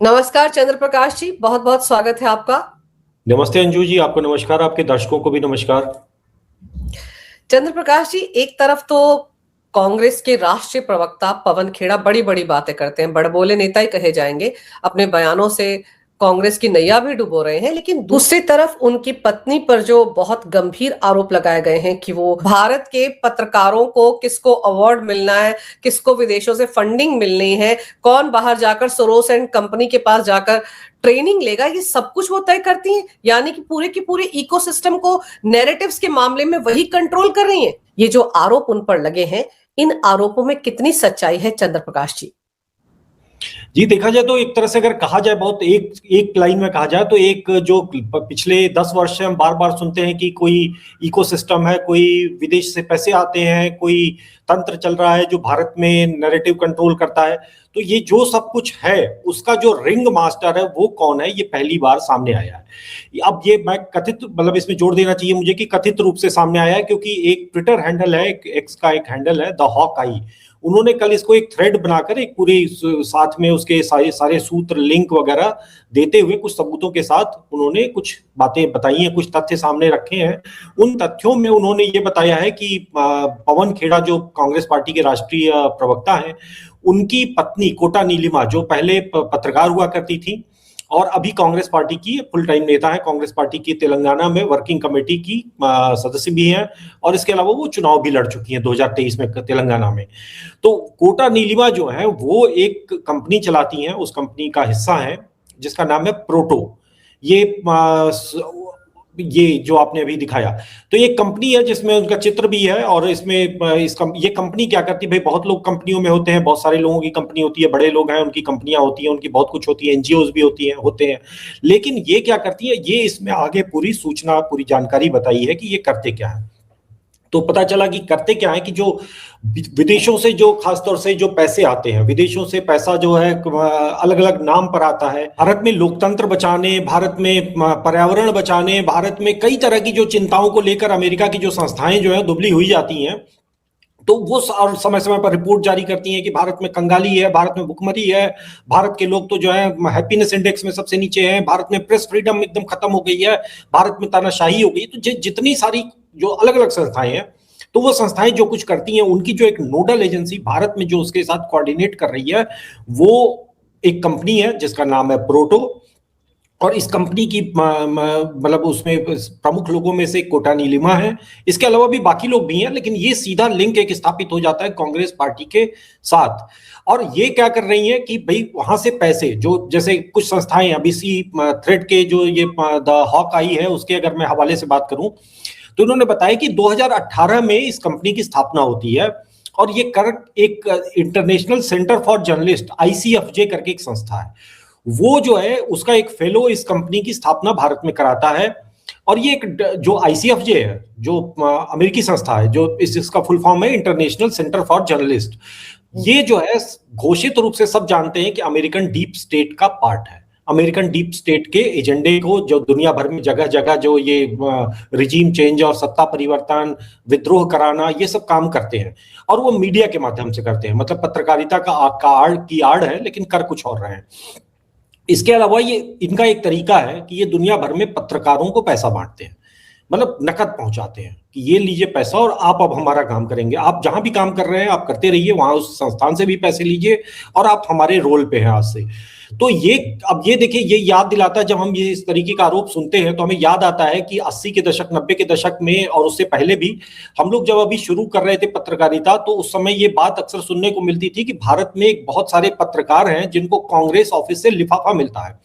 नमस्कार चंद्र प्रकाश जी, बहुत बहुत स्वागत है आपका। नमस्ते अंजू जी, आपको नमस्कार, आपके दर्शकों को भी नमस्कार। चंद्र प्रकाश जी, एक तरफ तो कांग्रेस के राष्ट्रीय प्रवक्ता पवन खेड़ा बड़ी बड़ी बातें करते हैं, बड़बोले नेता ही कहे जाएंगे, अपने बयानों से कांग्रेस की नैया भी डुबो रहे हैं। लेकिन दूसरी तरफ उनकी पत्नी पर जो बहुत गंभीर आरोप लगाए गए हैं कि वो भारत के पत्रकारों को किसको अवार्ड मिलना है, किसको विदेशों से फंडिंग मिलनी है, कौन बाहर जाकर सोरोस एंड कंपनी के पास जाकर ट्रेनिंग लेगा, ये सब कुछ वो तय करती हैं। यानी कि पूरे के पूरे इकोसिस्टम को नैरेटिव्स के मामले में वही कंट्रोल कर रही हैं। ये जो आरोप उन पर लगे हैं, इन आरोपों में कितनी सच्चाई है चंद्र प्रकाश जी? जी, देखा जाए तो एक तरह से अगर कहा जाए, बहुत एक एक लाइन में कहा जाए तो एक जो पिछले 10 वर्ष से हम बार बार सुनते हैं कि कोई इकोसिस्टम है, कोई विदेश से पैसे आते हैं, कोई तंत्र चल रहा है जो भारत में नैरेटिव कंट्रोल करता है। तो ये जो सब कुछ है उसका जो रिंग मास्टर है वो कौन है, ये पहली बार सामने आया है। अब ये मैं कथित, मतलब इसमें जोड़ देना चाहिए मुझे कि कथित रूप से सामने आया है, क्योंकि एक ट्विटर हैंडल है, एक एक्स का एक हैंडल है द हॉक आई, उन्होंने कल इसको एक थ्रेड बनाकर एक पूरी साथ में उसके सारे सारे सूत्र लिंक वगैरह देते हुए कुछ सबूतों के साथ उन्होंने कुछ बातें बताई हैं, कुछ तथ्य सामने रखे हैं। उन तथ्यों में उन्होंने ये बताया है कि पवन खेड़ा जो कांग्रेस पार्टी के राष्ट्रीय प्रवक्ता हैं, उनकी पत्नी कोटा नीलिमा, जो पहले पत्रकार हुआ करती थी और अभी कांग्रेस पार्टी की फुल टाइम नेता है, कांग्रेस पार्टी की तेलंगाना में वर्किंग कमेटी की सदस्य भी हैं, और इसके अलावा वो चुनाव भी लड़ चुकी हैं 2023 में तेलंगाना में। तो कोटा नीलिमा जो है वो एक कंपनी चलाती हैं, उस कंपनी का हिस्सा है जिसका नाम है प्रोटो। ये ये जो आपने अभी दिखाया, तो ये कंपनी है जिसमें उनका चित्र भी है, और इसमें ये कंपनी क्या करती है भाई, बहुत लोग कंपनियों में होते हैं, बहुत सारे लोगों की कंपनी होती है, बड़े लोग हैं उनकी कंपनियां होती हैं, उनकी बहुत कुछ होती है, एनजीओज भी होते हैं। लेकिन ये क्या करती है, ये इसमें आगे पूरी सूचना, पूरी जानकारी बताई है कि ये करते क्या है। तो पता चला कि करते क्या है कि जो विदेशों से, जो खासतौर से जो पैसे आते हैं विदेशों से, पैसा जो है अलग अलग नाम पर आता है, भारत में लोकतंत्र बचाने, भारत में पर्यावरण बचाने, भारत में कई तरह की जो चिंताओं को लेकर अमेरिका की जो संस्थाएं जो है दुबली हुई जाती हैं, तो वो समय समय पर रिपोर्ट जारी करती हैं कि भारत में कंगाली है, भारत में भुखमरी है, भारत के लोग तो जो है हैप्पीनेस इंडेक्स में सबसे नीचे हैं, भारत में प्रेस फ्रीडम एकदम खत्म हो गई है, भारत में तानाशाही हो गई। तो जितनी सारी जो अलग अलग संस्थाएं हैं, तो वो संस्थाएं जो कुछ करती हैं, उनकी जो एक नोडल एजेंसी भारत में जो उसके साथ कोऑर्डिनेट कर रही है, वो एक कंपनी है जिसका नाम है प्रोटो। और इस कंपनी की मतलब उसमें प्रमुख लोगों में से कोटा नीलिमा है, इसके अलावा भी बाकी लोग भी हैं, लेकिन ये सीधा लिंक एक स्थापित हो जाता है कांग्रेस पार्टी के साथ। और ये क्या कर रही हैं कि भाई वहां से पैसे, जो जैसे कुछ संस्थाएं, अभी इसी थ्रेड के जो ये द हॉक आई है उसके अगर मैं हवाले से बात करूं, तो उन्होंने बताया कि 2018 में इस कंपनी की स्थापना होती है, और ये एक इंटरनेशनल सेंटर फॉर जर्नलिस्ट, आईसीएफजे करके एक संस्था है, वो जो है उसका एक फेलो इस कंपनी की स्थापना भारत में कराता है। और ये एक जो आईसीएफजे है, जो अमेरिकी संस्था है, जो इसका फुल फॉर्म है इंटरनेशनल सेंटर फॉर जर्नलिस्ट, ये जो है घोषित रूप से सब जानते हैं कि अमेरिकन डीप स्टेट का पार्ट है। अमेरिकन डीप स्टेट के एजेंडे को जो दुनिया भर में जगह जगह जो ये रिजीम चेंज और सत्ता परिवर्तन, विद्रोह कराना, ये सब काम करते हैं, और वो मीडिया के माध्यम से करते हैं, मतलब पत्रकारिता की आड़ है, लेकिन कर कुछ और रहे हैं। इसके अलावा ये इनका एक तरीका है कि ये दुनिया भर में पत्रकारों को पैसा बांटते हैं, मतलब नकद पहुंचाते हैं कि ये लीजिए पैसा और आप अब हमारा काम करेंगे, आप जहां भी काम कर रहे हैं आप करते रहिए, वहां उस संस्थान से भी पैसे लीजिए और आप हमारे रोल पे हैं आज से। तो ये, अब ये देखिए, ये याद दिलाता है, जब हम ये इस तरीके का आरोप सुनते हैं तो हमें याद आता है कि 80 के दशक, 90 के दशक में और उससे पहले भी हम लोग जब अभी शुरू कर रहे थे पत्रकारिता, तो उस समय ये बात अक्सर सुनने को मिलती थी कि भारत में एक बहुत सारे पत्रकार हैं जिनको कांग्रेस ऑफिस से लिफाफा मिलता है,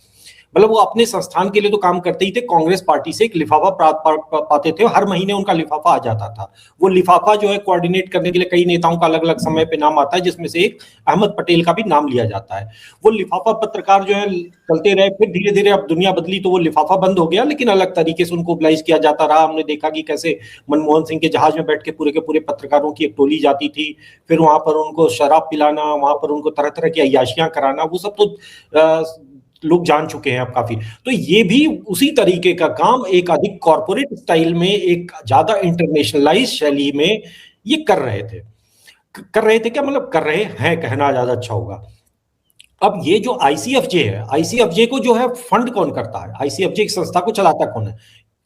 मतलब वो अपने संस्थान के लिए तो काम करते ही थे, कांग्रेस पार्टी से एक लिफाफा पाते थे, हर महीने उनका लिफाफा आ जाता था। वो लिफाफा जो है कोऑर्डिनेट करने के लिए कई नेताओं का अलग अलग समय पे नाम आता है, जिसमें से एक अहमद पटेल का भी नाम लिया जाता है। वो लिफाफा पत्रकार जो है चलते रहे, फिर धीरे धीरे अब दुनिया बदली तो वो लिफाफा बंद हो गया, लेकिन अलग तरीके से उनको ओबलाइज किया जाता रहा। हमने देखा कि कैसे मनमोहन सिंह के जहाज में बैठ के पूरे पत्रकारों की एक टोली जाती थी, फिर वहां पर उनको शराब पिलाना, वहां पर उनको तरह तरह की अय्याशियां कराना, वो सब तो लोग जान चुके हैं अब काफी। तो ये भी उसी तरीके का काम एक अधिक कॉर्पोरेट स्टाइल में, एक ज्यादा इंटरनेशनलाइज शैली में ये कर रहे थे क्या, मतलब कर रहे हैं, कहना ज्यादा अच्छा होगा। अब ये जो आईसीएफजे है, आईसीएफजे को जो है फंड कौन करता है, आईसीएफजे की संस्था को चलाता कौन है?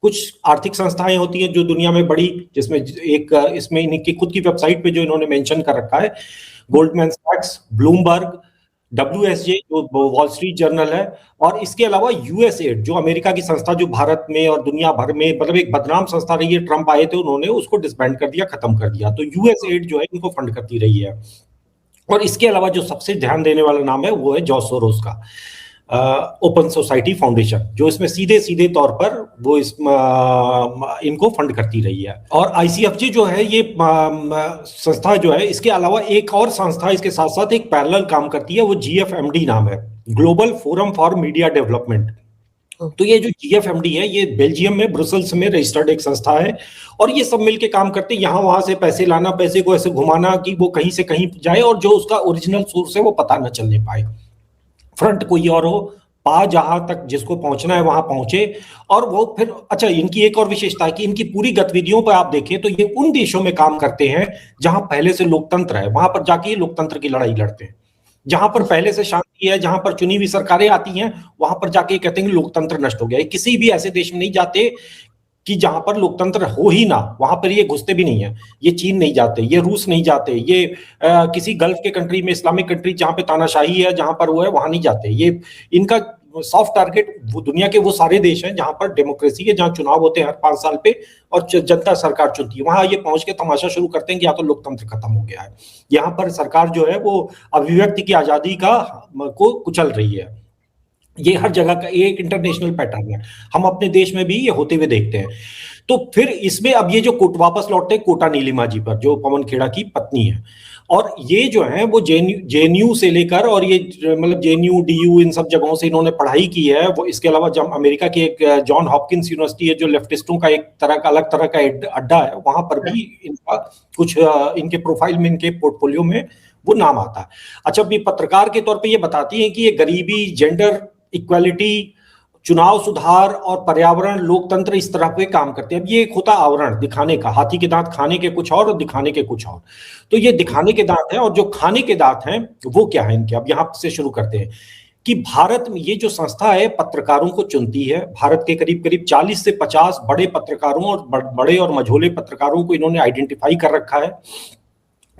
कुछ आर्थिक संस्थाएं होती हैं जो दुनिया में बड़ी, जिसमें एक इसमें इनकी खुद की वेबसाइट पे जो इन्होंने मेंशन कर रखा है, गोल्डमैन सैक्स, ब्लूमबर्ग, डब्ल्यूएसजे जो वॉल स्ट्रीट जर्नल है, और इसके अलावा यूएसएड जो अमेरिका की संस्था जो भारत में और दुनिया भर में मतलब एक बदनाम संस्था रही है, ट्रंप आए थे उन्होंने उसको डिसबैंड कर दिया, खत्म कर दिया, तो यूएसएड जो है इनको फंड करती रही है। और इसके अलावा जो सबसे ध्यान देने वाला नाम है वो है जॉर्ज सोरोस का ओपन सोसाइटी फाउंडेशन, जो इसमें सीधे सीधे तौर पर वो इनको फंड करती रही है। और आईसीएफजे जो है ये संस्था जो है, इसके अलावा एक और संस्था इसके साथ साथ एक पैरेलल काम करती है, वो जीएफएमडी नाम है, global forum for media development. तो ये जो जीएफएमडी है ये बेल्जियम में ब्रुसेल्स में रजिस्टर्ड एक संस्था है, और ये सब मिलके काम करते हैं, यहाँ वहां से पैसे लाना, पैसे को ऐसे घुमाना कि वो कहीं से कहीं जाए और जो उसका ओरिजिनल सोर्स है वो पता न चलने पाए, फ्रंट कोई और हो, पा जहां तक जिसको पहुंचना है वहां पहुंचे। और वो फिर अच्छा, इनकी एक और विशेषता है कि इनकी पूरी गतिविधियों पर आप देखें तो ये उन देशों में काम करते हैं जहां पहले से लोकतंत्र है, वहां पर जाके लोकतंत्र की लड़ाई लड़ते हैं। जहां पर पहले से शांति है, जहां पर चुनी हुई सरकारें आती हैं, वहां पर जाके कहते हैं लोकतंत्र नष्ट हो गया। किसी भी ऐसे देश में नहीं जाते कि जहां पर लोकतंत्र हो ही ना, वहां पर ये घुसते भी नहीं है। ये चीन नहीं जाते, ये रूस नहीं जाते, ये किसी गल्फ के कंट्री में, इस्लामिक कंट्री जहां पे तानाशाही है, जहां पर वो है वहां नहीं जाते। ये इनका सॉफ्ट टारगेट वो दुनिया के वो सारे देश हैं जहां पर डेमोक्रेसी है, जहां चुनाव होते हैं हर 5 साल पे और जनता सरकार चुनती है, वहां ये पहुंच के तमाशा शुरू करते हैं कि या तो लोकतंत्र खत्म हो गया है, यहाँ पर सरकार जो है वो अभिव्यक्ति की आजादी का को कुचल रही है। ये हर जगह का एक इंटरनेशनल पैटर्न है, हम अपने देश में भी ये होते हुए देखते हैं। तो फिर इसमें अब ये जो वापस लौटते हैं कोटा नीलिमा जी पर, जो पवन खेड़ा की पत्नी है, और ये जो है वो जेएनयू से लेकर, और ये मतलब जेएनयू डीयू इन सब जगहों से इन्होंने पढ़ाई की है। वो इसके अलावा जब अमेरिका की एक जॉन हॉपकिंस यूनिवर्सिटी है जो लेफ्टिस्टों का एक तरह का अलग तरह का अड्डा है, वहां पर भी इनका कुछ इनके प्रोफाइल में, इनके पोर्टफोलियो में वो नाम आता है। अच्छा, अभी पत्रकार के तौर पर ये बताती है कि ये गरीबी, जेंडर इक्वालिटी, चुनाव सुधार और पर्यावरण, लोकतंत्र, इस तरह के काम करते हैं। अब ये एक होता आवरण दिखाने का, हाथी के दांत खाने के कुछ और दिखाने के कुछ और। तो ये दिखाने के दांत हैं, और जो खाने के दांत हैं वो क्या है इनके, अब यहां से शुरू करते हैं कि भारत में ये जो संस्था है पत्रकारों को चुनती है। भारत के करीब करीब 40 से 50 बड़े पत्रकारों और बड़े और मझोले पत्रकारों को इन्होंने आइडेंटिफाई कर रखा है।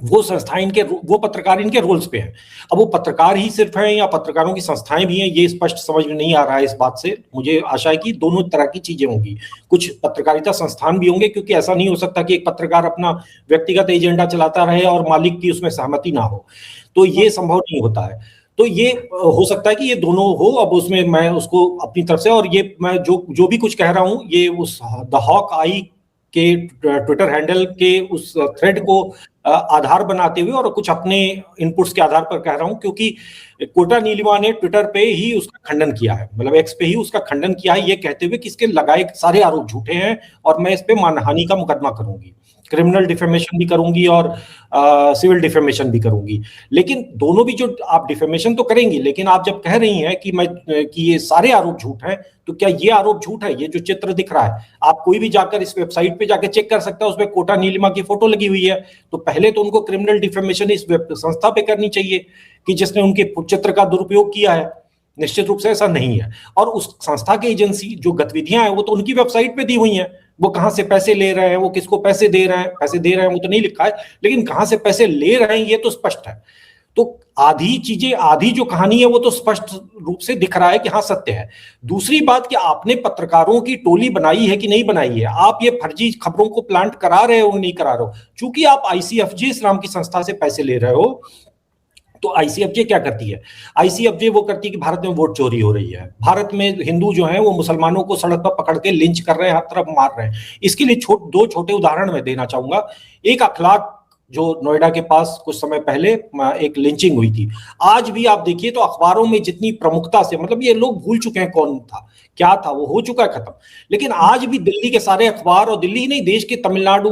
वो संस्थाएं इनके, वो पत्रकार इनके रोल्स पे हैं। अब वो पत्रकार ही सिर्फ हैं या पत्रकारों की संस्थाएं भी हैं, ये स्पष्ट समझ में नहीं आ रहा है इस बात से। मुझे आशा है कि दोनों तरह की चीजें होंगी, कुछ पत्रकारिता संस्थान भी होंगे, क्योंकि ऐसा नहीं हो सकता कि एक पत्रकार अपना व्यक्तिगत एजेंडा चलाता रहे और मालिक की उसमें सहमति ना हो, तो ये संभव नहीं होता है। तो ये हो सकता है कि ये दोनों हो। अब उसमें मैं उसको अपनी तरफ से, और ये मैं जो भी कुछ कह रहा हूं ये उस द हॉक आई के ट्विटर हैंडल के उस थ्रेड को आधार बनाते हुए और कुछ अपने इनपुट्स के आधार पर कह रहा हूं, क्योंकि कोटा नीलिमा ने ट्विटर पे ही उसका खंडन किया है, मतलब एक्स पे ही उसका खंडन किया है, ये कहते हुए कि इसके लगाए सारे आरोप झूठे हैं और मैं इस पे मानहानि का मुकदमा करूंगी, क्रिमिनल डिफेमेशन भी करूंगी और सिविल डिफेमेशन भी करूंगी। लेकिन दोनों भी, जो आप डिफेमेशन तो करेंगी, लेकिन आप जब कह रही हैं कि ये सारे आरोप झूठ हैं, तो क्या ये आरोप झूठ है? ये जो चित्र दिख रहा है, आप कोई भी जाकर इस वेबसाइट पे जाकर चेक कर सकता है, उसमें कोटा नीलिमा की फोटो लगी हुई है। तो पहले तो उनको क्रिमिनल डिफेमेशन इस संस्था पे करनी चाहिए कि जिसने उनके चित्र का दुरुपयोग किया है। निश्चित रूप से ऐसा नहीं है, और उस संस्था की एजेंसी जो गतिविधियां हैं वो तो उनकी वेबसाइट पे दी हुई हैं। वो कहां से पैसे ले रहे हैं, वो किसको पैसे दे रहे हैं वो तो नहीं लिखा है, लेकिन कहां से पैसे ले रहे हैं ये तो स्पष्ट है। तो आधी चीजें, आधी जो कहानी है वो तो स्पष्ट रूप से दिख रहा है कि हाँ सत्य है। दूसरी बात कि आपने पत्रकारों की टोली बनाई है कि नहीं बनाई है, आप ये फर्जी खबरों को प्लांट करा रहे हो नहीं करा रहे हो। चूंकि आप आईसीएफजे इस्लाम की संस्था से पैसे ले रहे हो, तो आईसीएफजे क्या करती है? आईसीएफजे वो करती है कि भारत में वोट चोरी हो रही है, भारत में हिंदू जो है वो मुसलमानों को सड़क पर पकड़ के लिंच कर रहे हैं, हर तरफ मार रहे हैं। इसके लिए दो छोटे उदाहरण मैं देना चाहूंगा। एक अखलाक, जो नोएडा के पास कुछ समय पहले एक लिंचिंग हुई थी। आज भी आप देखिए तो अखबारों में जितनी प्रमुखता से, मतलब ये लोग भूल चुके हैं कौन था क्या था, वो हो चुका है खत्म, लेकिन आज भी दिल्ली के सारे अखबार, और दिल्ली ही नहीं देश के तमिलनाडु,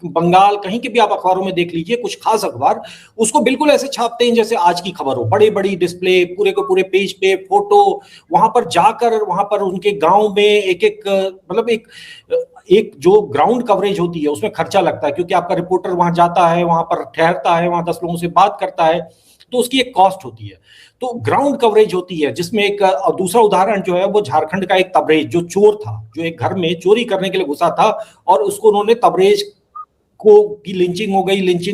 बंगाल, कहीं के भी आप अखबारों में देख लीजिए, कुछ खास अखबार उसको बिल्कुल ऐसे छापते हैं जैसे आज की खबर हो। बड़ी बड़ी डिस्प्ले, पूरे को पूरे पेज पे फोटो, वहां पर जाकर वहां पर उनके गांव में एक एक मतलब एक जो ग्राउंड कवरेज होती है उसमें खर्चा लगता है, क्योंकि आपका रिपोर्टर वहां जाता है, वहां पर ठहरता है, वहां 10 लोगों से बात करता है, तो उसकी एक कॉस्ट होती है। तो ग्राउंड कवरेज होती है, जिसमें एक दूसरा उदाहरण जो है वो झारखंड का एक तबरेज जो चोर था, जो एक घर में चोरी करने के लिए घुसा था और उसको उन्होंने तबरेज को की लिंचिंग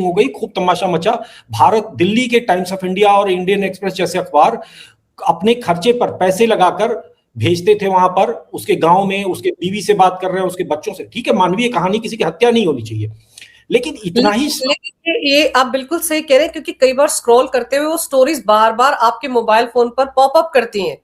हो गई, खूब तमाशा मचा। भारत दिल्ली के टाइम्स ऑफ इंडिया और इंडियन एक्सप्रेस जैसे अखबार अपने खर्चे पर पैसे लगाकर भेजते थे वहां पर, उसके गांव में उसके बीवी से बात कर रहे हैं, उसके बच्चों से। ठीक है, मानवीय कहानी, किसी की हत्या नहीं होनी चाहिए, लेकिन इतना ही लेकिन ये आप बिल्कुल सही कह रहे हैं, क्योंकि कई बार स्क्रॉल करते हुए वो स्टोरीज बार बार आपके मोबाइल फोन पर पॉपअप करती हैं।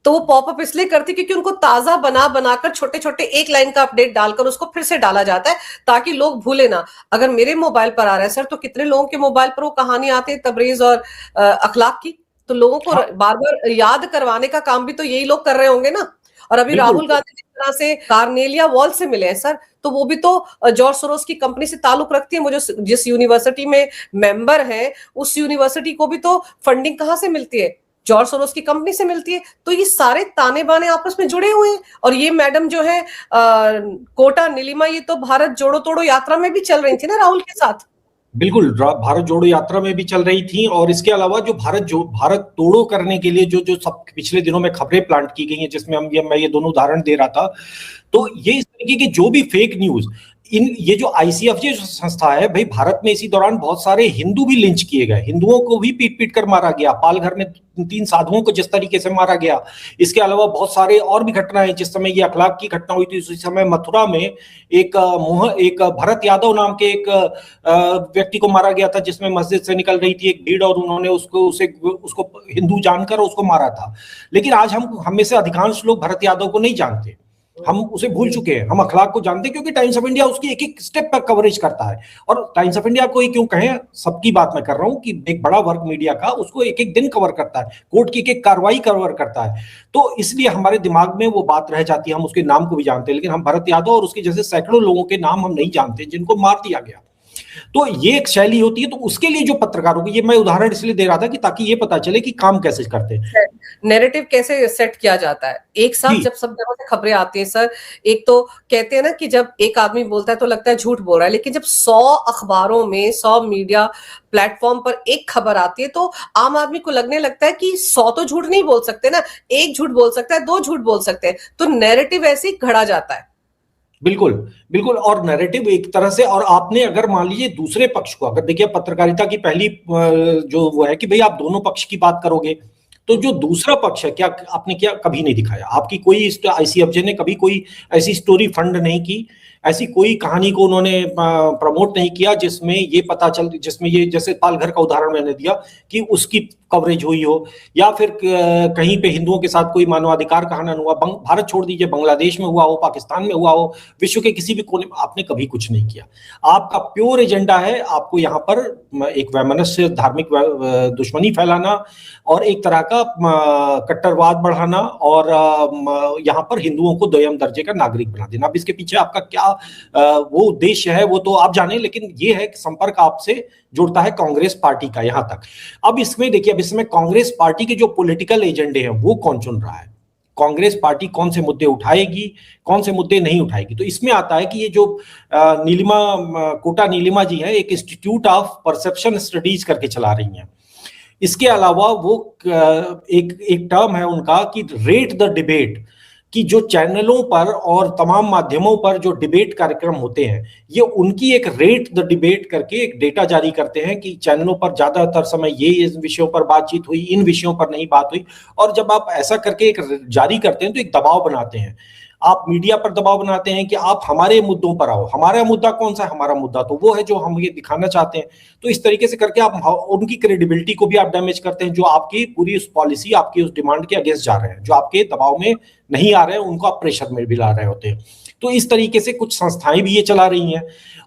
तो वो पॉपअप इसलिए करती क्योंकि उनको ताजा बनाकर छोटे छोटे एक लाइन का अपडेट डालकर उसको फिर से डाला जाता है ताकि लोग भूले ना। अगर मेरे मोबाइल पर आ रहा है सर, तो कितने लोगों के मोबाइल पर वो कहानी आती है तबरेज और अखलाक की, तो लोगों को बार बार याद करवाने का काम भी तो यही लोग कर रहे होंगे ना। और अभी राहुल गांधी जिस तरह से कार्नेलिया वॉल से मिले हैं सर, तो वो भी तो जॉर्ज सोरोस की कंपनी से ताल्लुक रखती है। मुझे जिस यूनिवर्सिटी में मेंबर है, उस यूनिवर्सिटी को भी तो फंडिंग कहां से मिलती है? जॉर्ज सोरोस की कंपनी से मिलती है। तो ये सारे ताने बाने आपस में जुड़े हुए हैं। और ये मैडम जो है कोटा नीलिमा, ये तो भारत जोड़ो तोड़ो यात्रा में भी चल रही थी ना राहुल के साथ। बिल्कुल, भारत जोड़ो यात्रा में भी चल रही थी, और इसके अलावा जो भारत तोड़ो करने के लिए जो जो सब पिछले दिनों में खबरें प्लांट की गई हैं, जिसमें मैं ये दोनों उदाहरण दे रहा था, तो ये इस तरीके की जो भी फेक न्यूज, ये जो आईसीएफजे संस्था है भाई, भारत में इसी दौरान बहुत सारे हिंदू भी लिंच किए गए, हिंदुओं को भी पीट पीट कर मारा गया। पालघर में 3 साधुओं को जिस तरीके से मारा गया, इसके अलावा बहुत सारे और भी घटनाएं, जिस समय ये अखलाक की घटना हुई थी, उसी समय मथुरा में एक भरत यादव नाम के एक व्यक्ति को मारा गया था, जिसमें मस्जिद से निकल रही थी एक भीड़ और उन्होंने उसको हिंदू जानकर उसको मारा था। लेकिन आज हम में से अधिकांश लोग भरत यादव को नहीं जानते, हम उसे भूल चुके हैं। हम अखलाक को जानते हैं क्योंकि टाइम्स ऑफ इंडिया उसकी एक एक स्टेप पर कवरेज करता है। और टाइम्स ऑफ इंडिया को ही क्यों कहें, सबकी बात मैं कर रहा हूं कि एक बड़ा वर्ग मीडिया का उसको एक एक दिन कवर करता है, कोर्ट की एक एक कार्रवाई कवर करता है। तो इसलिए हमारे दिमाग में वो बात रह जाती है, हम उसके नाम को भी जानते हैं, लेकिन हम भरत यादव और उसके जैसे सैकड़ों लोगों के नाम हम नहीं जानते जिनको मार दिया गया। तो ये एक शैली होती है। तो उसके लिए जो पत्रकारों को, ये मैं उदाहरण इसलिए दे रहा था कि ताकि ये पता चले कि काम कैसे करते हैं, नैरेटिव कैसे सेट किया जाता है। एक साथ जब सब जगह से खबरें आती हैं सर, एक तो कहते हैं ना कि जब एक आदमी बोलता है तो लगता है झूठ बोल रहा है, लेकिन जब 100 अखबारों में 100 मीडिया प्लेटफॉर्म पर एक खबर आती है तो आम आदमी को लगने लगता है कि 100 तो झूठ नहीं बोल सकते ना, एक झूठ बोल सकता है, 2 झूठ बोल सकते हैं। तो नैरेटिव ऐसे ही घड़ा जाता है। बिल्कुल बिल्कुल। और नैरेटिव एक तरह से, और आपने अगर मान लीजिए दूसरे पक्ष को, अगर देखिए पत्रकारिता की पहली जो वो है कि भाई आप दोनों पक्ष की बात करोगे, तो जो दूसरा पक्ष है, क्या आपने क्या कभी नहीं दिखाया, आपकी कोई आईसीएफजे ने कभी कोई ऐसी स्टोरी फंड नहीं की, ऐसी कोई कहानी को उन्होंने प्रमोट नहीं किया जिसमें ये पता चल, जिसमें ये, जैसे पालघर का उदाहरण मैंने दिया, कि उसकी कवरेज हुई हो, या फिर कहीं पे हिंदुओं के साथ कोई मानवाधिकार का हनन हुआ, भारत छोड़ दीजिए, बांग्लादेश में हुआ हो, पाकिस्तान में हुआ हो, विश्व के किसी भी कोने में, आपने कभी कुछ नहीं किया। आपका प्योर एजेंडा है आपको यहाँ पर एक वैमनस्य, धार्मिक दुश्मनी फैलाना और एक तरह का कट्टरवाद बढ़ाना, और यहाँ पर हिंदुओं को दोयम दर्जे का नागरिक बना देना। अब इसके पीछे आपका क्या वो उद्देश्य है वो तो आप जाने, लेकिन ये है कि संपर्क आपसे जुड़ता है कांग्रेस पार्टी का यहाँ तक। अब इसमें देखिए, अब इसमें कांग्रेस पार्टी के जो पॉलिटिकल एजेंडे हैं वो कौन चुन रहा है, कांग्रेस पार्टी कौन से मुद्दे उठाएगी, कौन से मुद्दे नहीं उठाएगी। तो इसमें आता है कि ये जो कोटा नीलिमा जी है, एक इंस्टीट्यूट ऑफ परसेप्शन स्टडीज करके चला रही हैं। इसके अलावा वो एक टर्म है उनका कि रेट द डिबेट, कि जो चैनलों पर और तमाम माध्यमों पर जो डिबेट कार्यक्रम होते हैं, ये उनकी एक रेट द डिबेट करके एक डेटा जारी करते हैं कि चैनलों पर ज्यादातर समय ये इस विषयों पर बातचीत हुई, इन विषयों पर नहीं बात हुई। और जब आप ऐसा करके एक जारी करते हैं तो एक दबाव बनाते हैं, आप मीडिया पर दबाव बनाते हैं कि आप हमारे मुद्दों पर आओ। हमारा मुद्दा कौन सा है? हमारा मुद्दा तो वो है जो हम ये दिखाना चाहते हैं। तो इस तरीके से करके आप उनकी क्रेडिबिलिटी को भी आप डैमेज करते हैं, जो आपकी पूरी उस पॉलिसी, आपकी उस डिमांड के अगेंस्ट जा रहे हैं, जो आपके दबाव में नहीं आ रहे हैं, उनको आप प्रेशर में भी ला रहे होते हैं। तो इस तरीके से कुछ संस्थाएं भी ये चला रही हैं।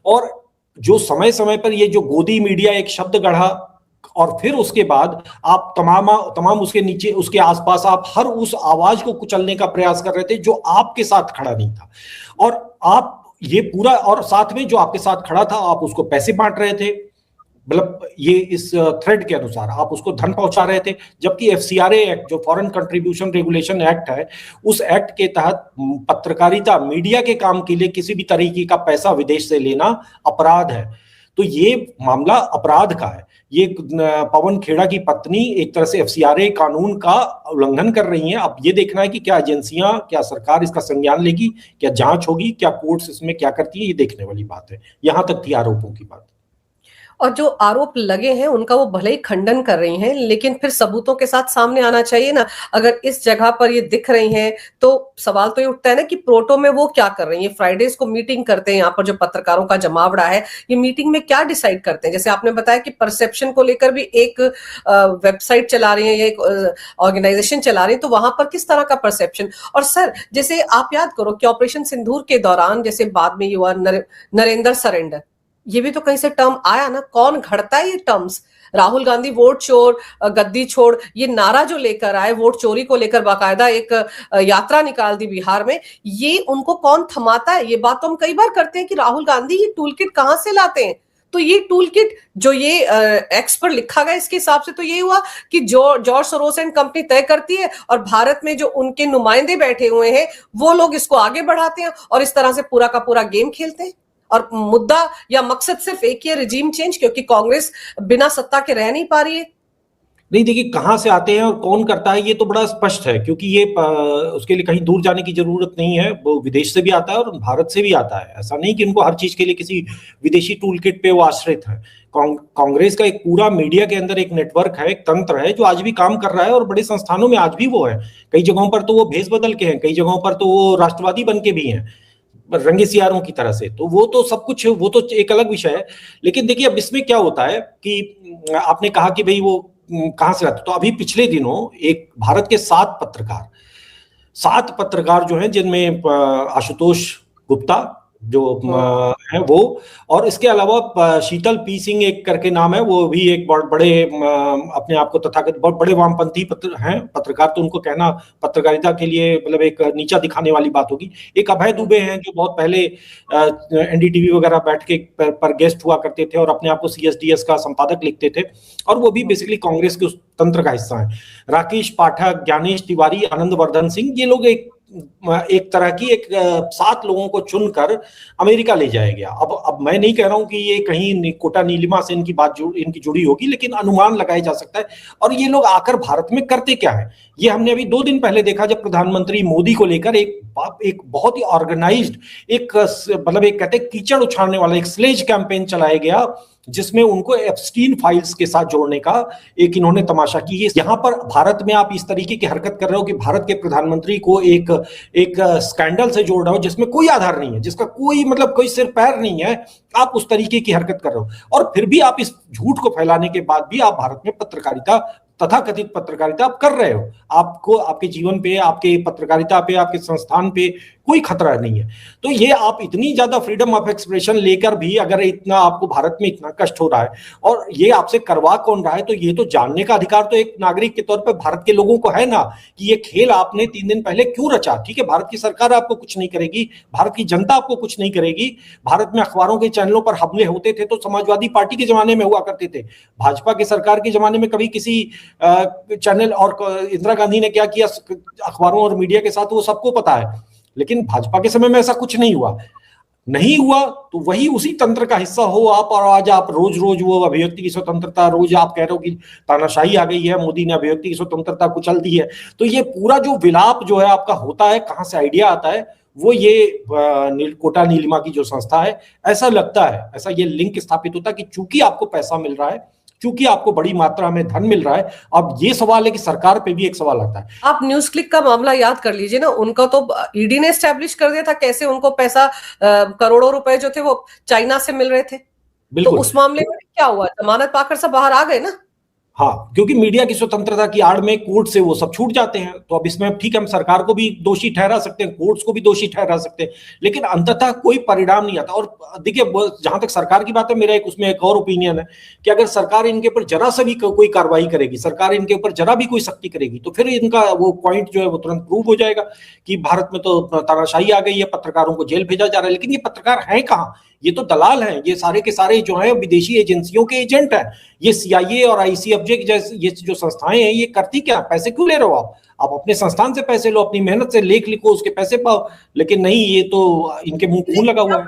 और जो समय समय पर ये जो गोदी मीडिया एक शब्द गढ़ा, और फिर उसके बाद आप तमाम उसके नीचे, उसके आसपास आप हर उस आवाज को कुचलने का प्रयास कर रहे थे जो आपके साथ खड़ा नहीं था। और आप ये पूरा, और साथ में जो आपके साथ खड़ा था आप उसको पैसे बांट रहे थे, मतलब ये इस थ्रेड के अनुसार आप उसको धन पहुंचा रहे थे। जबकि एफसीआरए एक्ट, जो फॉरेन कंट्रीब्यूशन रेगुलेशन एक्ट है, उस एक्ट के तहत पत्रकारिता, मीडिया के काम के लिए किसी भी तरीके का पैसा विदेश से लेना अपराध है। तो तो ये मामला अपराध का है। ये पवन खेड़ा की पत्नी एक तरह से एफसीआरए कानून का उल्लंघन कर रही हैं। अब ये देखना है कि क्या एजेंसियां, क्या सरकार इसका संज्ञान लेगी, क्या जांच होगी, क्या कोर्ट्स इसमें क्या करती है, ये देखने वाली बात है। यहां तक थी आरोपों की बात। और जो आरोप लगे हैं उनका वो भले ही खंडन कर रही हैं, लेकिन फिर सबूतों के साथ सामने आना चाहिए ना। अगर इस जगह पर ये दिख रही हैं तो सवाल तो ये उठता है ना कि प्रोटो में वो क्या कर रही हैं। फ्राइडेज को मीटिंग करते हैं, यहाँ पर जो पत्रकारों का जमावड़ा है, ये मीटिंग में क्या डिसाइड करते हैं। जैसे आपने बताया कि परसेप्शन को लेकर भी एक वेबसाइट चला रही है या एक ऑर्गेनाइजेशन चला रही है, तो वहां पर किस तरह का परसेप्शन। और सर, जैसे आप याद करो कि ऑपरेशन सिंदूर के दौरान जैसे बाद में ये हुआ नरेंद्र सरेंडर, ये भी तो कहीं से टर्म आया ना। कौन घड़ता है ये टर्म्स। राहुल गांधी वोट चोर, गद्दी छोड़, ये नारा जो लेकर आए, वोट चोरी को लेकर बाकायदा एक यात्रा निकाल दी बिहार में, ये उनको कौन थमाता है। ये बात तो हम कई बार करते हैं कि राहुल गांधी ये टूल किट कहां से लाते हैं। तो ये टूल किट जो ये एक्स पर लिखा गया, इसके हिसाब से तो ये हुआ कि जॉर्ज सोरोस एंड कंपनी तय करती है और भारत में जो उनके नुमाइंदे बैठे हुए हैं वो लोग इसको आगे बढ़ाते हैं और इस तरह से पूरा का पूरा गेम खेलते हैं। और मुद्दा या मकसद सिर्फ एक ही, रिजीम चेंज, क्योंकि कांग्रेस बिना सत्ता के रह नहीं पा रही है। नहीं, देखिए कहां से आते हैं और कौन करता है ये तो बड़ा स्पष्ट है, क्योंकि ये उसके लिए कहीं दूर जाने की जरूरत नहीं है। वो विदेश से भी आता है और भारत से भी आता है। ऐसा नहीं कि उनको हर चीज के लिए किसी विदेशी टूल किट पे वो आश्रित है। कांग्रेस का एक पूरा मीडिया के अंदर एक नेटवर्क है, एक तंत्र है जो आज भी काम कर रहा है और बड़े संस्थानों में आज भी वो है। कई जगहों पर तो वो भेस बदल के हैं, कई जगहों पर तो वो राष्ट्रवादी बन के भी हैं, रंगे सियारों की तरह से। तो वो तो सब कुछ, वो तो एक अलग विषय है। लेकिन देखिए अब इसमें क्या होता है कि आपने कहा कि भाई वो कहां से आते, तो अभी पिछले दिनों एक भारत के 7 पत्रकार जो हैं, जिनमें आशुतोष गुप्ता जो है वो, और इसके अलावा शीतल पी सिंह एक करके नाम है, वो भी एक बड़े अपने आप को तथाकथित बहुत बड़े वामपंथी हैं पत्रकार। तो उनको कहना पत्रकारिता के लिए मतलब एक नीचा दिखाने वाली बात होगी। एक अभय दुबे हैं जो बहुत पहले एनडीटीवी वगैरह बैठ के पर गेस्ट हुआ करते थे और अपने आप को सीएसडीएस का संपादक लिखते थे, और वो भी बेसिकली कांग्रेस के उस तंत्र का हिस्सा है। राकेश पाठक, ज्ञानेश तिवारी, आनंद वर्धन सिंह, ये लोग एक तरह की 7 लोगों को चुनकर अमेरिका ले जाया गया। अब मैं नहीं कह रहा हूं कि ये कहीं कोटा नीलिमा से इनकी बात इनकी जुड़ी होगी, लेकिन अनुमान लगाया जा सकता है। और ये लोग आकर भारत में करते क्या है, ये हमने अभी 2 दिन पहले देखा, जब प्रधानमंत्री मोदी को लेकर एक बहुत ही ऑर्गेनाइज्ड मतलब एक कहते हैं कीचड़ उछालने वाला एक स्लेज कैंपेन चलाया गया, जिसमें उनको एप्स्टीन फाइल्स के साथ जोड़ने का एक इन्होंने तमाशा की। यहां पर भारत में आप इस तरीके की हरकत कर रहे हो कि भारत के प्रधानमंत्री को एक स्कैंडल से जोड़ रहे हो जिसमें कोई आधार नहीं है, जिसका कोई मतलब कोई सिर पैर नहीं है। आप उस तरीके की हरकत कर रहे हो और फिर भी आप इस झूठ को फैलाने के बाद भी आप भारत में पत्रकारिता, तथाकथित पत्रकारिता आप कर रहे हो। आपको आपके जीवन पे, आपके पत्रकारिता पे, आपके संस्थान पे कोई खतरा नहीं है। तो ये आप इतनी ज्यादा फ्रीडम ऑफ एक्सप्रेशन लेकर भी अगर इतना आपको भारत में इतना कष्ट हो रहा है, और ये आपसे करवा कौन रहा है, तो ये तो जानने का अधिकार तो एक नागरिक के तौर पर भारत के लोगों को है ना, कि ये खेल आपने 3 दिन पहले क्यों रचा। ठीक है, भारत की सरकार आपको कुछ नहीं करेगी, भारत की जनता आपको कुछ नहीं करेगी। भारत में अखबारों के चैनलों पर हमले होते थे तो समाजवादी पार्टी के जमाने में हुआ करते थे, भाजपा की सरकार के जमाने में कभी किसी चैनल, और इंदिरा गांधी ने क्या किया अखबारों और मीडिया के साथ, वो सबको पता है। लेकिन भाजपा के समय में ऐसा कुछ नहीं हुआ। तो वही उसी तंत्र का हिस्सा हो आप, और आज आप रोज रोज वो अभिव्यक्ति की स्वतंत्रता, रोज आप कह रहे हो कि तानाशाही आ गई है, मोदी ने अभिव्यक्ति की स्वतंत्रता कुचल दी है। तो ये पूरा जो विलाप जो है आपका होता है, कहां से आइडिया आता है, वो ये कोटा नीलिमा की जो संस्था है, ऐसा लगता है, ऐसा ये लिंक स्थापित होता है कि चूंकि आपको पैसा मिल रहा है, क्योंकि आपको बड़ी मात्रा में धन मिल रहा है। अब ये सवाल है कि सरकार पे भी एक सवाल आता है। आप न्यूज क्लिक का मामला याद कर लीजिए ना, उनका तो ईडी ने एस्टेब्लिश कर दिया था कैसे उनको पैसा करोड़ों रुपए जो थे वो चाइना से मिल रहे थे। तो उस मामले में क्या हुआ, जमानत पाकर सब बाहर आ गए ना। हाँ, क्योंकि मीडिया की स्वतंत्रता की आड़ में कोर्ट से वो सब छूट जाते हैं। तो अब इसमें ठीक है, हम सरकार को भी दोषी ठहरा सकते हैं, कोर्ट्स को भी दोषी ठहरा सकते हैं, लेकिन अंततः कोई परिणाम नहीं आता। और देखिए, जहां तक सरकार की बात है, मेरा उसमें एक और ओपिनियन है कि अगर सरकार इनके ऊपर जरा सा भी कोई कार्रवाई करेगी, सरकार इनके ऊपर जरा भी कोई सख्ती करेगी, तो फिर इनका वो पॉइंट जो है वो तुरंत प्रूव हो जाएगा कि भारत में तो तानाशाही आ गई है, पत्रकारों को जेल भेजा जा रहा है। लेकिन ये पत्रकार हैं कहाँ, ये तो दलाल हैं, ये सारे के सारे जो हैं विदेशी एजेंसियों के एजेंट हैं। ये सीआईए और आईसीएफजे जैसे ये जो संस्थाएं हैं, ये करती क्या, पैसे क्यों ले रहे हो आप अपने संस्थान से पैसे लो, अपनी मेहनत से लेख लिखो, उसके पैसे पाओ। लेकिन नहीं, ये तो इनके मुंह खून लगा हुआ है।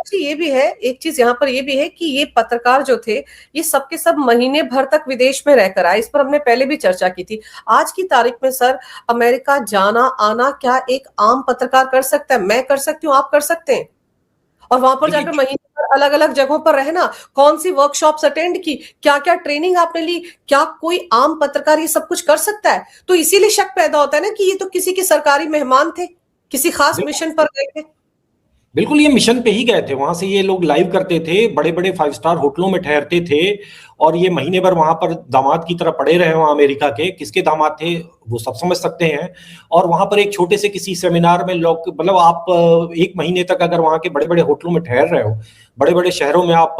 जी ये भी है, एक चीज यहाँ पर ये भी है कि ये पत्रकार जो थे ये सबके सब महीने भर तक विदेश में रहकर आए, इस पर हमने पहले भी चर्चा की थी। आज की तारीख में सर अमेरिका जाना आना क्या एक आम पत्रकार कर सकता है? मैं कर सकती हूँ, आप कर सकते हैं? और वहां पर जाकर देखिए महीने भर अलग अलग जगहों पर रहना, कौन सी वर्कशॉप्स अटेंड की, क्या क्या ट्रेनिंग आपने ली, क्या कोई आम पत्रकार ये सब कुछ कर सकता है? तो इसीलिए शक पैदा होता है ना कि ये तो किसी के सरकारी मेहमान थे, किसी खास बिल्कुल मिशन पर गए थे। बिल्कुल, ये मिशन पे ही गए थे। वहां से ये लोग लाइव करते थे, बड़े बड़े 5 स्टार होटलों में ठहरते थे, और ये महीने भर वहां पर दामाद की तरह पड़े रहे। वहां अमेरिका के किसके दामाद थे वो सब समझ सकते हैं। और वहां पर एक छोटे से किसी सेमिनार में लोग, मतलब आप 1 महीने तक अगर वहां के बड़े बड़े होटलों में ठहर रहे हो, बड़े बड़े शहरों में आप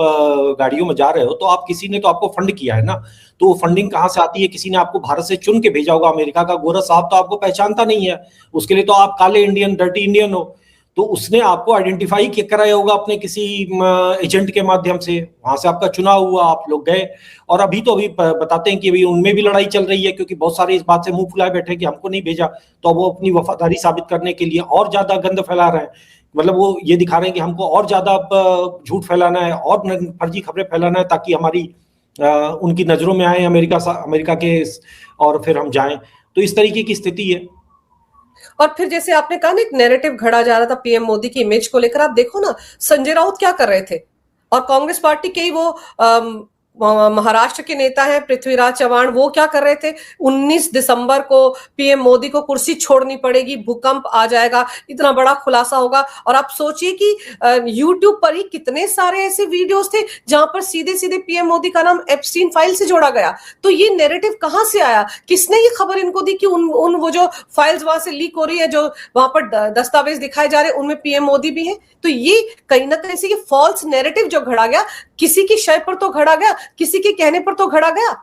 गाड़ियों में जा रहे हो, तो आप किसी ने तो आपको फंड किया है ना। तो फंडिंग कहाँ से आती है? किसी ने आपको भारत से चुन के भेजा होगा। अमेरिका का गोरा साहब तो आपको पहचानता नहीं है, उसके लिए तो आप काले इंडियन, डर्टी इंडियन हो। तो उसने आपको आइडेंटिफाई कराया होगा अपने किसी एजेंट के माध्यम से, वहां से आपका चुनाव हुआ, आप लोग गए। और अभी तो अभी बताते हैं कि अभी उनमें भी लड़ाई चल रही है, क्योंकि बहुत सारे इस बात से मुंह फुलाए बैठे कि हमको नहीं भेजा, तो वो अपनी वफादारी साबित करने के लिए और ज्यादा गंद फैला रहे हैं। मतलब वो ये दिखा रहे हैं कि हमको और ज्यादा झूठ फैलाना है और फर्जी खबरें फैलाना है, ताकि हमारी उनकी नजरों में आए अमेरिका के, और फिर हम जाएं। तो इस तरीके की स्थिति है। और फिर जैसे आपने कहा ना एक नैरेटिव घड़ा जा रहा था पीएम मोदी की इमेज को लेकर, आप देखो ना संजय राउत क्या कर रहे थे, और कांग्रेस पार्टी के ही वो महाराष्ट्र के नेता हैं पृथ्वीराज चव्हाण, वो क्या कर रहे थे? 19 दिसंबर को पीएम मोदी को कुर्सी छोड़नी पड़ेगी, भूकंप आ जाएगा, इतना बड़ा खुलासा होगा। और आप सोचिए कि यूट्यूब पर ही कितने सारे ऐसे वीडियोस थे जहां पर सीधे सीधे पीएम मोदी का नाम एप्स्टीन फाइल से जोड़ा गया। तो ये नैरेटिव कहां से आया? किसने ये खबर इनको दी कि उन वो जो फाइल्स वहां से लीक हो रही है, जो वहां पर दस्तावेज दिखाए जा रहे हैं, उनमें पीएम मोदी भी है? तो ये कहीं ना कहीं से ये फॉल्स नैरेटिव जो घड़ा गया, किसी की शय पर तो घड़ा गया, किसी के कहने पर तो घड़ा गया।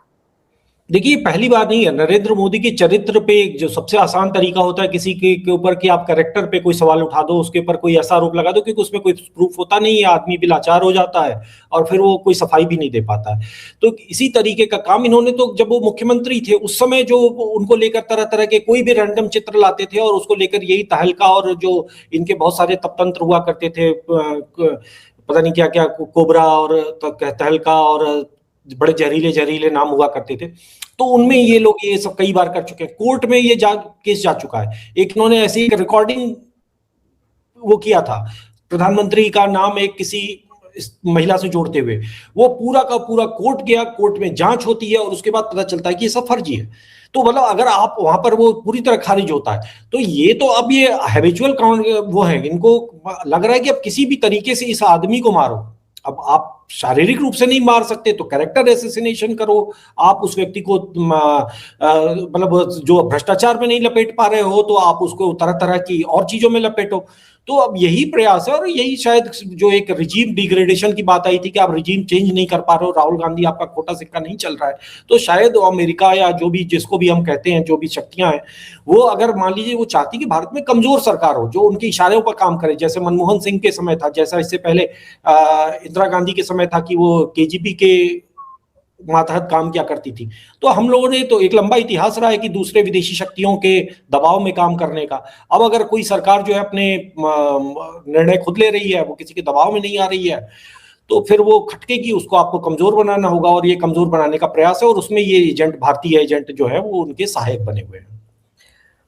देखिए पहली बात नहीं है, नरेंद्र मोदी के चरित्र पे जो सबसे आसान तरीका होता है किसी के ऊपर कि आप कैरेक्टर पे कोई सवाल उठा दो, उसके ऊपर कोई ऐसा आरोप लगा दो, क्योंकि उसमें कोई प्रूफ होता नहीं है, आदमी भी लाचार हो जाता है और फिर वो कोई सफाई भी नहीं दे पाता है। तो इसी तरीके का काम इन्होंने, तो जब वो मुख्यमंत्री थे उस समय जो उनको लेकर तरह तरह के कोई भी रैंडम चित्र लाते थे और उसको लेकर यही तहलका, और जो इनके बहुत सारे तपतंत्र हुआ करते थे, पता नहीं क्या क्या, कोबरा और तहलका और बड़े जहरीले जहरीले नाम हुआ करते थे, तो उनमें ये लोग ये सब कई बार कर चुके हैं। कोर्ट में ये केस जा चुका है। एक इन्होंने ऐसी एक रिकॉर्डिंग वो किया था, प्रधानमंत्री का नाम एक किसी महिला से जोड़ते हुए, वो पूरा का पूरा कोर्ट गया, कोर्ट में जांच होती है और उसके बाद पता चलता है कि ये सब फर्जी है। तो मतलब अगर आप वहां पर, वो पूरी तरह खारिज होता है। तो ये तो अब ये हैबिचुअल वो है, इनको लग रहा है कि अब किसी भी तरीके से इस आदमी को मारो। अब आप शारीरिक रूप से नहीं मार सकते तो कैरेक्टर एसेसिनेशन करो। आप उस व्यक्ति को मतलब जो भ्रष्टाचार में नहीं लपेट पा रहे हो तो आप उसको तरह तरह की और चीजों में लपेटो। तो अब यही प्रयास है, और यही शायद जो एक रिजीम डिग्रेडेशन की बात आई थी कि आप रिजीम चेंज नहीं कर पा रहे हो, राहुल गांधी आपका खोटा सिक्का नहीं चल रहा है, तो शायद अमेरिका या जो भी, जिसको भी हम कहते हैं, जो भी शक्तियां हैं, वो अगर मान लीजिए वो चाहती कि भारत में कमजोर सरकार हो जो उनके इशारों पर काम करे, जैसे मनमोहन सिंह के समय था, जैसा इससे पहले इंदिरा गांधी के समय था कि वो केजीबी के मातहत काम किया करती थी। तो हम लोगों ने तो एक लंबा इतिहास रहा है कि दूसरे विदेशी शक्तियों के दबाव में काम करने का। अब अगर कोई सरकार जो है अपने निर्णय खुद ले रही है, वो किसी के दबाव में नहीं आ रही है, तो फिर वो खटके की, उसको आपको कमजोर बनाना होगा, और ये कमजोर बनाने का प्रयास है, और उसमें ये एजेंट, भारतीय एजेंट जो है वो उनके सहायक बने हुए हैं।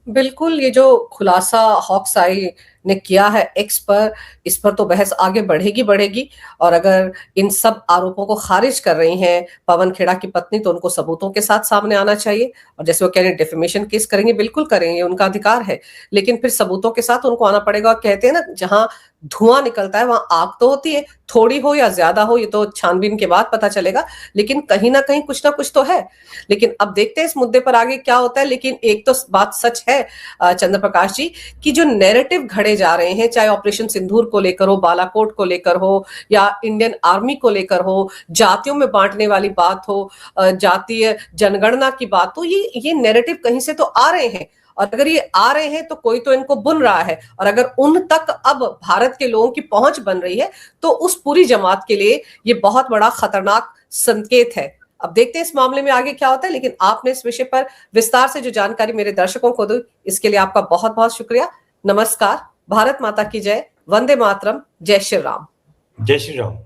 बिल्कुल, ये जो खुलासा हॉक्स-आई ने किया है एक्स पर, इस पर तो बहस आगे बढ़ेगी बढ़ेगी। और अगर इन सब आरोपों को खारिज कर रही हैं पवन खेड़ा की पत्नी, तो उनको सबूतों के साथ सामने आना चाहिए। और जैसे वो कह रहे हैं डिफेमेशन केस करेंगे, बिल्कुल करेंगे, उनका अधिकार है, लेकिन फिर सबूतों के साथ उनको आना पड़ेगा। और कहते हैं ना, जहां धुआं निकलता है वहां आग तो होती है, थोड़ी हो या ज्यादा हो ये तो छानबीन के बाद पता चलेगा, लेकिन कहीं ना कहीं कुछ ना कुछ तो है। लेकिन अब देखते हैं इस मुद्दे पर आगे क्या होता है। लेकिन एक तो बात सच है चंद्र प्रकाश जी, कि जो नैरेटिव घड़े जा रहे हैं, चाहे ऑपरेशन सिंदूर को लेकर हो, बालाकोट को लेकर हो, या इंडियन आर्मी को लेकर हो, जातियों में बांटने वाली बात हो, जातीय जनगणना की बात हो, ये नैरेटिव कहीं से तो आ रहे हैं। और अगर ये आ रहे हैं तो कोई तो इनको बुन रहा है, और अगर उन तक अब भारत के लोगों की पहुंच बन रही है तो उस पूरी जमात के लिए ये बहुत बड़ा खतरनाक संकेत है। अब देखते हैं इस मामले में आगे क्या होता है। लेकिन आपने इस विषय पर विस्तार से जो जानकारी मेरे दर्शकों को दी, इसके लिए आपका बहुत बहुत शुक्रिया। नमस्कार। भारत माता की जय। वंदे मातरम। जय श्री राम। जय श्री राम।